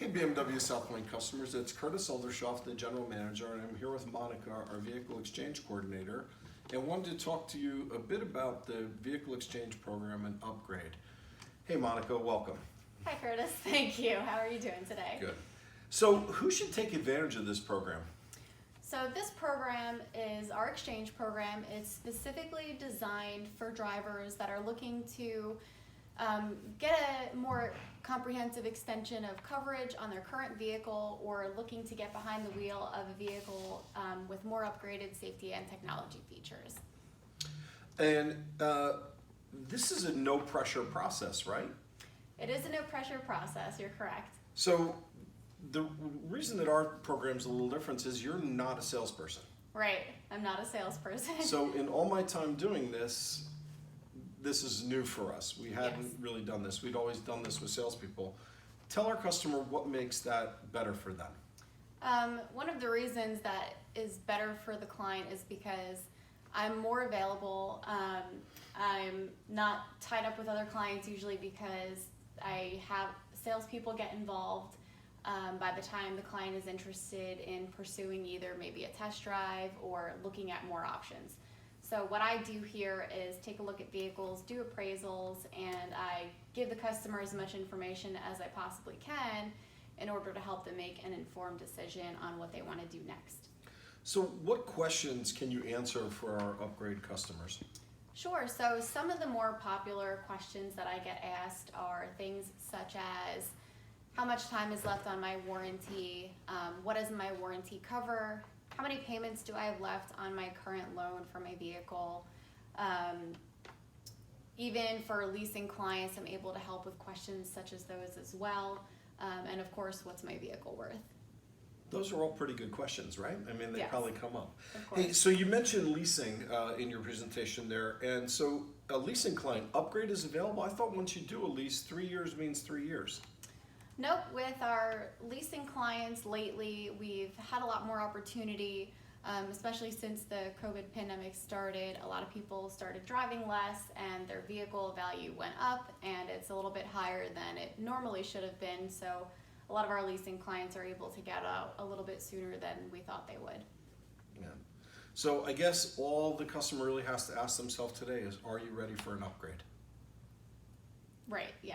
BMW Southpoint customers, it's Curtis Aldershoff, the General Manager, and I'm here with Monica, our Vehicle Exchange Coordinator, and wanted to talk to you a bit about the Vehicle Exchange Program and upgrade. Hey Monica, welcome. Hi Curtis, thank you. How are you doing today? Good. So who should take advantage of this program? So this program is our exchange program. It's specifically designed for drivers that are looking to get a more comprehensive extension of coverage on their current vehicle or looking to get behind the wheel of a vehicle with more upgraded safety and technology features. And this is a no pressure process, right? It is a no pressure process, you're correct. So the reason that our program's a little different is you're not a salesperson. Right, I'm not a salesperson. So in all my time doing this, this is new for us. We hadn't Yes. really done this. We'd always done this with salespeople. Tell our customer what makes that better for them. One of the reasons that is better for the client is because I'm more available. I'm not tied up with other clients usually because I have salespeople get involved by the time the client is interested in pursuing either maybe a test drive or looking at more options. So what I do here is take a look at vehicles, do appraisals, and I give the customer as much information as I possibly can in order to help them make an informed decision on what they want to do next. So what questions can you answer for our upgrade customers? Sure, so some of the more popular questions that I get asked are things such as how much time is left on my warranty, what does my warranty cover, how many payments do I have left on my current loan for my vehicle. Even for leasing clients, I'm able to help with questions such as those as well. And of course, what's my vehicle worth? Those are all pretty good questions, right? I mean, they Yes. probably come up. Of course. Hey, so you mentioned leasing in your presentation there. And so a leasing client upgrade is available. I thought once you do a lease, 3 years means 3 years. Nope, with our leasing clients lately, we've had a lot more opportunity, especially since the COVID pandemic started. A lot of people started driving less and their vehicle value went up and it's a little bit higher than it normally should have been. So a lot of our leasing clients are able to get out a little bit sooner than we thought they would. Yeah. So I guess all the customer really has to ask themselves today is, are you ready for an upgrade? Right, yeah.